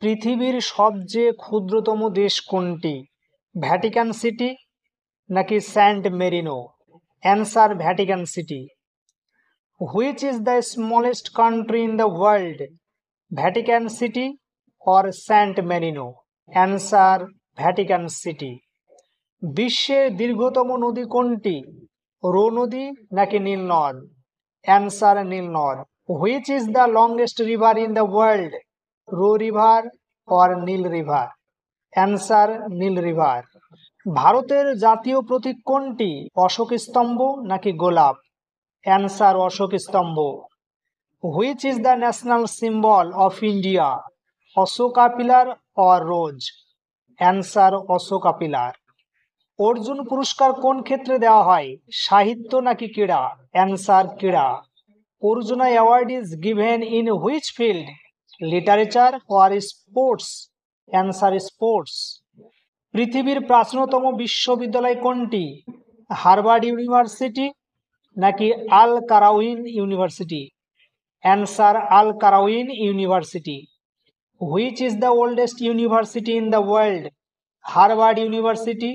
পৃথিবীর সবচেয়ে ক্ষুদ্রতম দেশ কোনটি? ভ্যাটিকান সিটি নাকি Saint Marino? Answer Vatican City. Which is the smallest country in the world? Vatican City or Saint Marino? Answer Vatican City. বিশ্বের দীর্ঘতম নদী কোনটি? রো নদী নাকি নীল নদ? অ্যান্সার নীল নদ। Which is the longest river in the world? Ro river or Nile river? Answer Nile river. ভারতের জাতীয় প্রতীক কোনটি? অশোক স্তম্ভ নাকি গোলাপ? অ্যান্সার অশোক স্তম্ভ। Which is the national symbol of India? Ashoka pillar or rose? Answer Ashoka pillar. Arjun পুরস্কার কোন ক্ষেত্রে দেওয়া হয়? সাহিত্য নাকি ক্রীড়া? অ্যান্সার ক্রীড়া। Arjuna award is given in which field? Literature or sports? Answer sports. পৃথিবীর প্রাচীনতম বিশ্ববিদ্যালয় কোনটি? হার্ভার্ড ইউনিভার্সিটি নাকি Al Qarawiyyin university? Answer Al Qarawiyyin university. Which is the oldest university in the world? Harvard university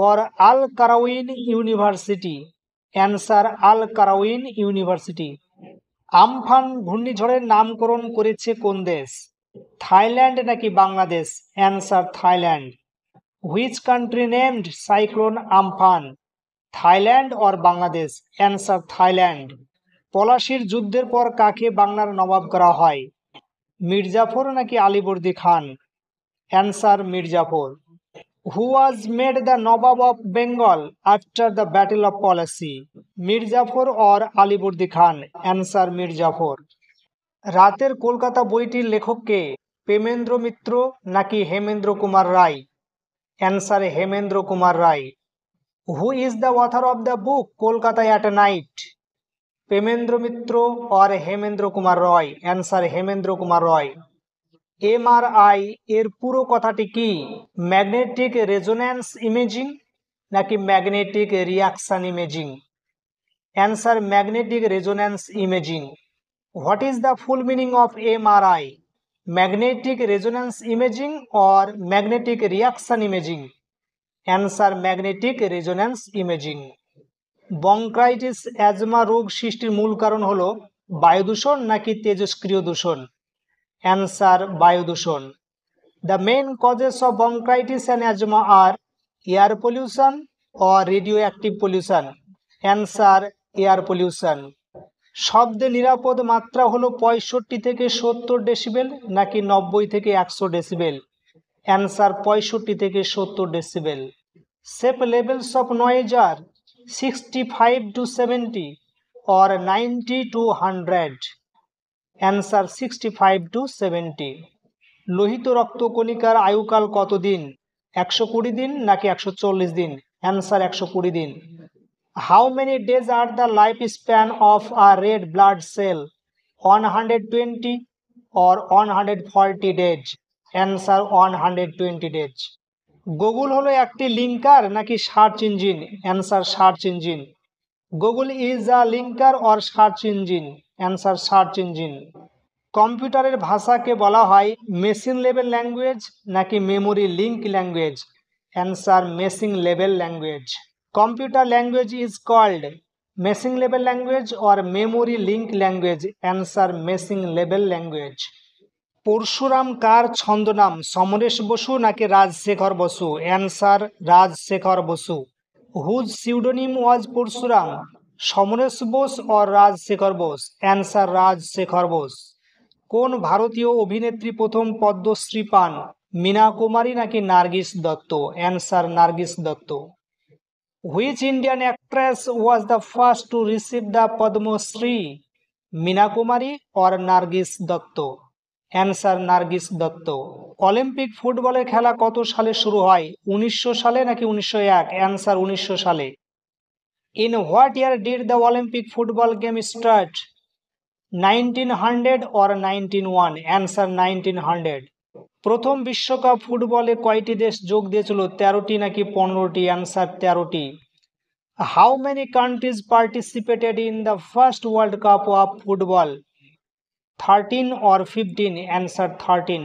or Al Qarawiyyin university? Answer Al Qarawiyyin university. Amphan ঘূর্ণিঝড়ের নামকরণ করেছে কোন দেশ? থাইল্যান্ড নাকি Bangladesh? Answer Thailand. Which country named cyclone Amphan? Thailand or Bangladesh? Answer Thailand. পলাশির যুদ্ধের পর কাকে বাংলার নবাব করা হয়? মির্জাফর নাকি Alivardi Khan? Answer Mir Jafar. Who was made the nawab of Bengal after the battle of Plassey? Mir Jafar or Alivardi Khan? Answer Mir Jafar. রাতের কলকাতা বইটির লেখক কে? প্রেমেন্দ্র মিত্র নাকি Hemendra Kumar Roy? Answer Hemendra Kumar Roy. Who is the author of the book Kolkata at night? Premendra Mitra or Hemendra Kumar Roy? Answer Hemendra Kumar Roy. MRI এর পুরো কথাটি কি? ম্যাগনেটিক রেজোন্যান্স ইমেজিং নাকি magnetic reaction imaging? Answer magnetic resonance imaging. What is the full meaning of MRI? Magnetic resonance imaging or magnetic reaction imaging? Answer magnetic resonance imaging. Bronchitis asthma রোগ সৃষ্টির মূল কারণ হলো বায়ু দূষণ নাকি তেজস্ক্রিয় দূষণ? অ্যান্সার বায়ু দূষণ। The main causes of bronchitis and asthma are air pollution or radioactive pollution? Answer air pollution. শব্দে নিরাপদ মাত্রা হলো 65 থেকে 70 ডেসিবেল নাকি 90 থেকে 100 ডেসিবেল? অ্যান্সার 65 থেকে 70 decibel. Safe levels of noise are 65 to 70 or 90 to 100? Answer 65 to 70। লোহিত রক্তকণিকার আয়ুকাল কতদিন? 120 দিন নাকি 140 দিন? অ্যান্সার 120 দিন। How many days are the life span of a red blood cell? 120 or 140 days? Answer 120 days. Google হলো একটি লিঙ্কার নাকি search engine? Answer search engine. Google is a linker or search engine? Answer search engine. কম্পিউটারের ভাষাকে বলা হয় machine level language নাকি memory link language? Answer machine level language. Computer language is called machine level language or memory link language? Answer machine level language. Parashuram কার ছন্দনাম? সমরেশ বসু নাকি Rajshekhar Basu? Answer Rajshekhar Basu. Whose pseudonym was Parashuram? Samaresh Bose or Rajshekhar Bose? Answer Rajshekhar Bose. কোন ভারতীয় অভিনেত্রী প্রথম পদ্মশ্রী পান? মীনা কুমারী নাকি Nargis Dutt? Answer Nargis Dutt. Which Indian actress was the first to receive the Padma Shri? Meena Kumari or Nargis Dutt? Answer Nargis Dutt. Olympic ফুটবলের খেলা কত সালে শুরু হয়? 1900 সালে নাকি 1901? অ্যান্সার 1900 সালে। In what year did the Olympic football game start? 1900 or 1901? Answer 1900। প্রথম বিশ্বকাপ ফুটবলে কয়টি দেশ যোগ দিয়েছিল? 13টি নাকি 15টি? অ্যান্সার 13টি। How many countries participated in the first world cup of football? 13 or 15? Answer 13।